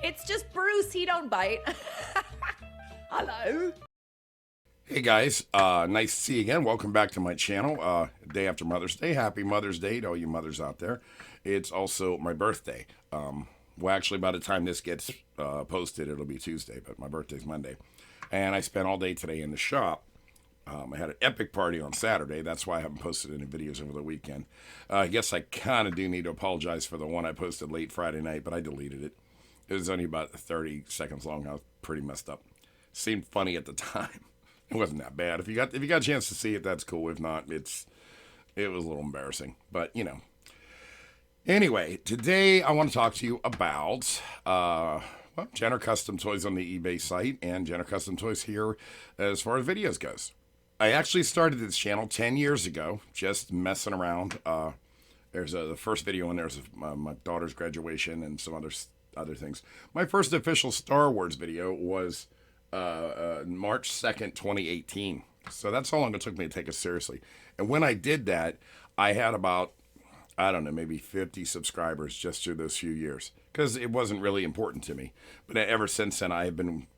It's just Bruce. He don't bite. Hello. Hey guys, nice to see you again. Welcome back to my channel. Day after Mother's Day. Happy Mother's Day to all you mothers out there. It's also my birthday. Well, actually, by the time this gets posted, it'll be Tuesday, but my birthday's Monday. And I spent all day today in the shop. I had an epic party on Saturday. That's why I haven't posted any videos over the weekend. I guess I kind of do need to apologize for the one I posted late Friday night, but I deleted it. It was only about 30 seconds long. I was pretty messed up. Seemed funny at the time. It wasn't that bad. If you got a chance to see it, that's cool. If not, it was a little embarrassing. But you know. Anyway, today I want to talk to you about Jenner Custom Toys on the eBay site and Jenner Custom Toys here as far as videos goes. I actually started this channel 10 years ago, just messing around. There's the first video in there's my daughter's graduation and some other things. My first official Star Wars video was March 2nd, 2018. So that's how long it took me to take it seriously. And when I did that, I had about, I don't know, maybe 50 subscribers just through those few years because it wasn't really important to me. But ever since then, I've been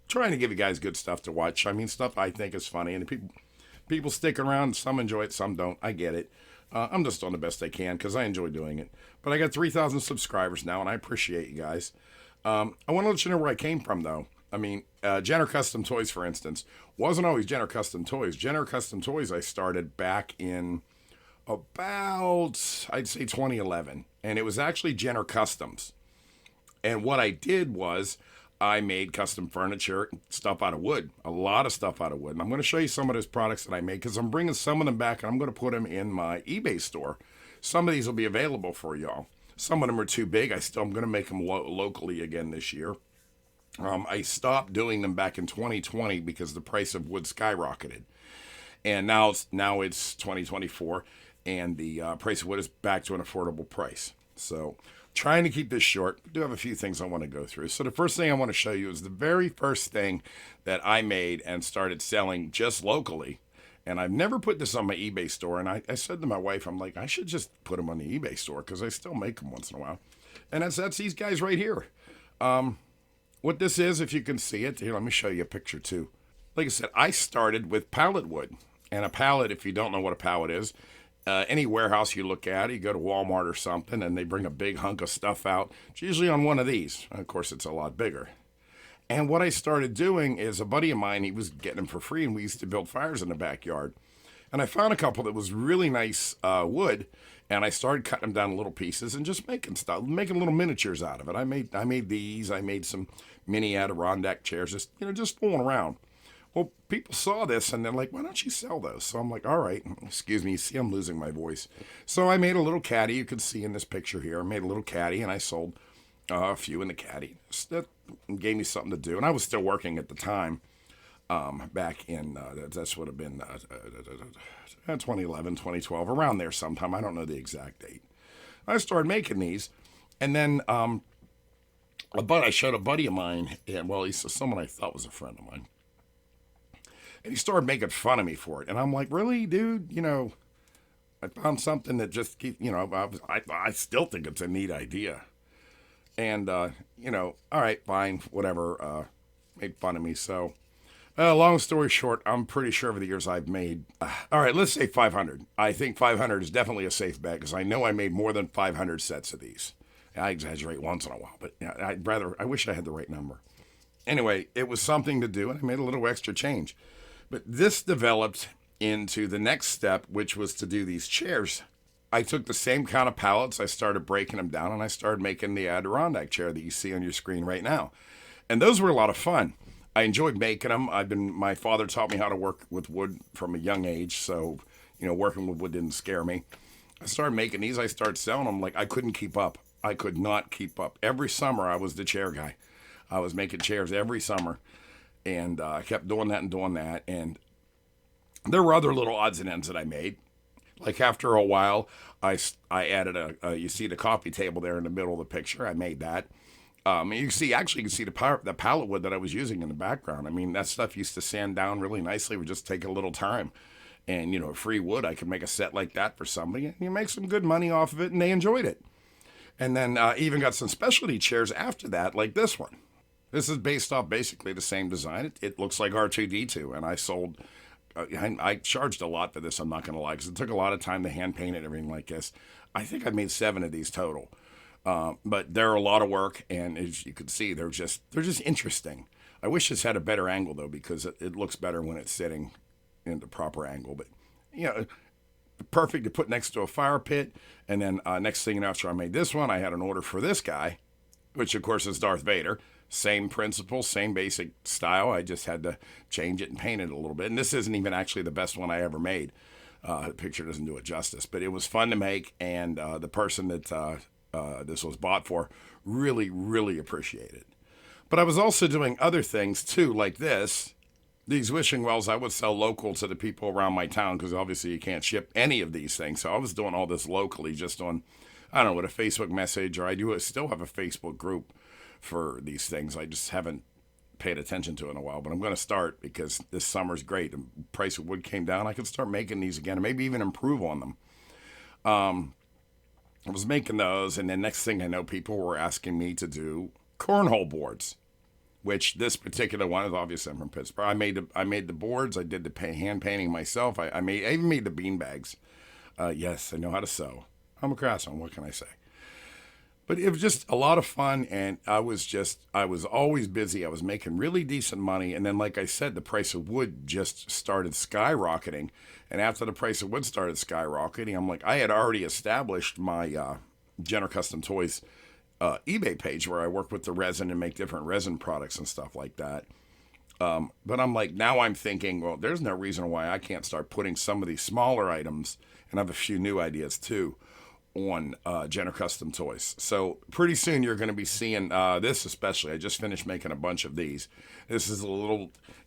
trying to give you guys good stuff to watch. I mean, stuff I think is funny, and people stick around. Some enjoy it, some don't. I get it. I'm just doing the best I can because I enjoy doing it. But I got 3,000 subscribers now, and I appreciate you guys. I want to let you know where I came from, though. I mean, Jenner Custom Toys, for instance, wasn't always Jenner Custom Toys. Jenner Custom Toys I started back in about, I'd say 2011. And it was actually Jenner Customs. And what I did was I made custom furniture, stuff out of wood, a lot of stuff out of wood. And I'm going to show you some of those products that I made because I'm bringing some of them back and I'm going to put them in my eBay store. Some of these will be available for y'all. Some of them are too big. I'm going to make them locally again this year. I stopped doing them back in 2020 because the price of wood skyrocketed. And now it's 2024 and the price of wood is back to an affordable price. So trying to keep this short. I do have a few things I want to go through. So the first thing I want to show you is the very first thing that I made and started selling just locally. And I've never put this on my eBay store. And I said to my wife, I'm like, I should just put them on the eBay store because I still make them once in a while. And that's these guys right here. What this is, if you can see it, here, let me show you a picture too. Like I said, I started with pallet wood. And a pallet, if you don't know what a pallet is, any warehouse you look at, you go to Walmart or something, and they bring a big hunk of stuff out. It's usually on one of these. Of course, it's a lot bigger. And what I started doing is a buddy of mine, he was getting them for free, and we used to build fires in the backyard. And I found a couple that was really nice wood, and I started cutting them down in little pieces and just making little miniatures out of it. I made these. I made some mini Adirondack chairs, just fooling around. Well, people saw this and they're like, why don't you sell those? So I'm like, all right, excuse me, see, I'm losing my voice. So I made a little caddy. You can see in this picture here, I made a little caddy and I sold a few in the caddy. That gave me something to do. And I was still working at the time. Back in, that would have been 2011, 2012, around there sometime. I don't know the exact date. I started making these, and then I showed a buddy of mine, and well, he's someone I thought was a friend of mine, and he started making fun of me for it. And I'm like, really, dude? I found something that just keep, I still think it's a neat idea. And, all right, fine, whatever, made fun of me, so. Long story short, I'm pretty sure over the years I've made, all right, let's say 500. I think 500 is definitely a safe bet because I know I made more than 500 sets of these. I exaggerate once in a while, but I wish I had the right number. Anyway, it was something to do and I made a little extra change. But this developed into the next step, which was to do these chairs. I took the same kind of pallets, I started breaking them down, and I started making the Adirondack chair that you see on your screen right now. And those were a lot of fun. I enjoyed making them. My father taught me how to work with wood from a young age, so, working with wood didn't scare me. I started making these. I started selling them. Like, I couldn't keep up. I could not keep up. Every summer, I was the chair guy. I was making chairs every summer, and I kept doing that and doing that. And there were other little odds and ends that I made. Like, after a while, I added you see the coffee table there in the middle of the picture. I made that. You can see the pallet wood that I was using in the background. I mean, that stuff used to sand down really nicely. It would just take a little time. And, free wood, I could make a set like that for somebody. And you make some good money off of it, and they enjoyed it. And then even got some specialty chairs after that, like this one. This is based off basically the same design. It looks like R2D2, and I sold. I charged a lot for this. I'm not going to lie, because it took a lot of time to hand paint it and everything like this. I think I made 7 of these total, but they're a lot of work, and as you can see, they're just interesting. I wish this had a better angle though, because it looks better when it's sitting in the proper angle. But you know, perfect to put next to a fire pit. And then next thing after I made this one, I had an order for this guy, which of course is Darth Vader. Same principle, same basic style. I just had to change it and paint it a little bit. And this isn't even actually the best one I ever made. The picture doesn't do it justice, but it was fun to make. And the person that this was bought for really, really appreciated it. But I was also doing other things too, like this. These wishing wells I would sell local to the people around my town, because obviously you can't ship any of these things. So I was doing all this locally, just on, I don't know, with a Facebook message, or I still have a Facebook group for these things. I just haven't paid attention to it in a while, but I'm going to start, because this summer's great. The price of wood came down. I could start making these again, and maybe even improve on them. I was making those, and then next thing I know, people were asking me to do cornhole boards, which this particular one is obviously I'm from Pittsburgh. I made the boards. I did the hand painting myself. I even made the bean bags. Yes, I know how to sew. I'm a craftsman. What can I say? But it was just a lot of fun, and I was always busy. I was making really decent money, and then, like I said, the price of wood just started skyrocketing. And after the price of wood started skyrocketing, I'm like, I had already established my Jenner Custom Toys eBay page, where I work with the resin and make different resin products and stuff like that. But I'm like, now I'm thinking, well, there's no reason why I can't start putting some of these smaller items, and I have a few new ideas too, on Jenner Custom Toys. So pretty soon you're going to be seeing this, especially. I just finished making a bunch of these. This is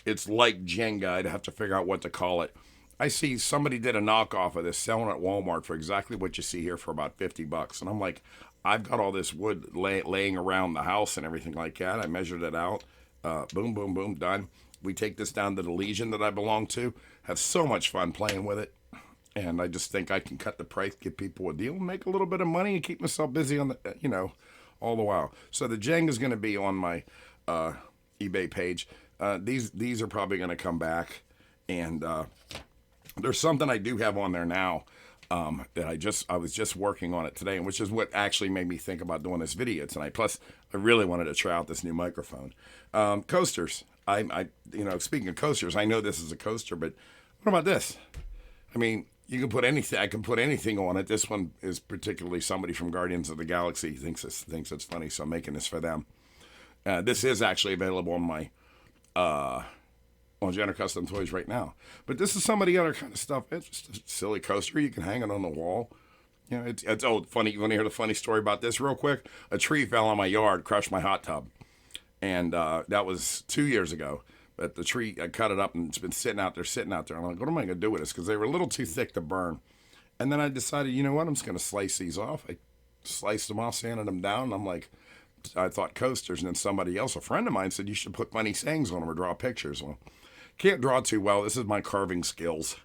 it's like Jenga. I'd have to figure out what to call it. I see somebody did a knockoff of this selling at Walmart for exactly what you see here for about $50. And I'm like, I've got all this wood laying around the house and everything like that. I measured it out. Boom, boom, boom, done. We take this down to the Legion that I belong to. Have so much fun playing with it. And I just think I can cut the price, give people a deal, make a little bit of money, and keep myself busy on the, all the while. So the Jenga is going to be on my eBay page. These are probably going to come back. And there's something I do have on there now. That I was just working on it today, and which is what actually made me think about doing this video tonight. Plus, I really wanted to try out this new microphone. Coasters. Speaking of coasters, I know this is a coaster, but what about this? I mean, you can put anything. I can put anything on it. This one is particularly somebody from Guardians of the Galaxy thinks it's funny, so I'm making this for them. This is actually available on my on Jenner Custom Toys right now. But this is some of the other kind of stuff. It's just a silly coaster. You can hang it on the wall. It's funny. You want to hear the funny story about this real quick? A tree fell on my yard, crushed my hot tub. And that was 2 years ago. But the tree, I cut it up, and it's been sitting out there. I'm like, what am I going to do with this? Because they were a little too thick to burn. And then I decided, you know what? I'm just going to slice these off. I sliced them off, sanded them down. And I'm like, I thought coasters. And then somebody else, a friend of mine, said, you should put funny sayings on them or draw pictures. Well, can't draw too well. This is my carving skills.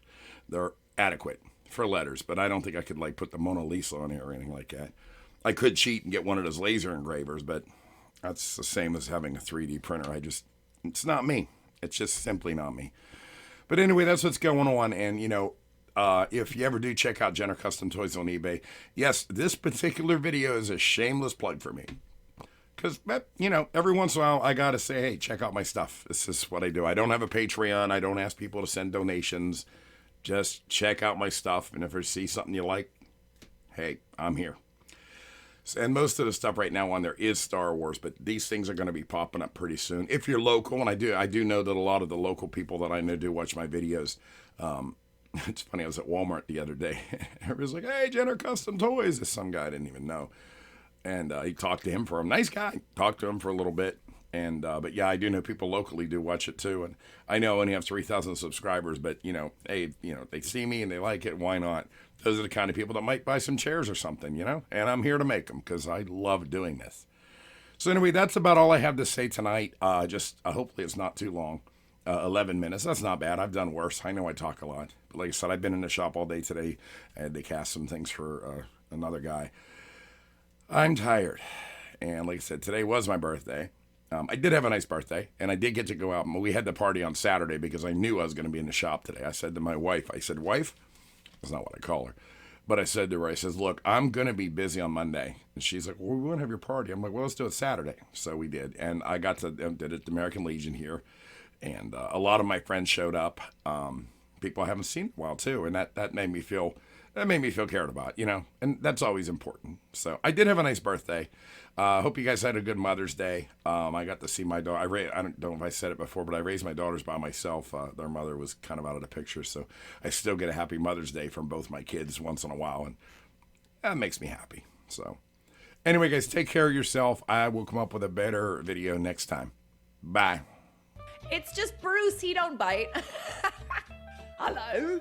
They're adequate for letters, but I don't think I could put the Mona Lisa on here or anything like that. I could cheat and get one of those laser engravers, but that's the same as having a 3D printer. It's not me. It's just simply not me. But anyway, that's what's going on. And, if you ever do check out Jenner Custom Toys on eBay, yes, this particular video is a shameless plug for me. Because, every once in a while, I got to say, hey, check out my stuff. This is what I do. I don't have a Patreon. I don't ask people to send donations. Just check out my stuff. And if you see something you like, hey, I'm here. And most of the stuff right now on there is Star Wars, but these things are going to be popping up pretty soon. If you're local, and I do know that a lot of the local people that I know do watch my videos. It's funny, I was at Walmart the other day. Everybody's like, hey, Jenner Custom Toys. There's some guy I didn't even know. And he talked to him for a nice guy. Talked to him for a little bit. And but yeah, I do know people locally do watch it too. And I know I only have 3,000 subscribers, but hey, they see me and they like it. Why not? Those are the kind of people that might buy some chairs or something, And I'm here to make them because I love doing this. So anyway, that's about all I have to say tonight. Hopefully it's not too long. 11 minutes. That's not bad. I've done worse. I know I talk a lot. But like I said, I've been in the shop all day today. I had to cast some things for another guy. I'm tired. And like I said, today was my birthday. I did have a nice birthday, and I did get to go out. We had the party on Saturday because I knew I was going to be in the shop today. I said to my wife, wife, that's not what I call her, but I said to her, I says, look, I'm going to be busy on Monday. And she's like, well, we want to have your party. I'm like, well, let's do it Saturday. So we did. And I got to did it at the American Legion here. And a lot of my friends showed up. People I haven't seen in a while, too. And that made me feel cared about, and that's always important. So I did have a nice birthday. Hope you guys had a good Mother's Day. I got to see my daughter. I don't know if I said it before, but I raised my daughters by myself. Their mother was kind of out of the picture, so I still get a happy Mother's Day from both my kids once in a while, and that makes me happy. So anyway, guys, take care of yourself. I will come up with a better video next time. Bye. It's just Bruce. He don't bite. Hello.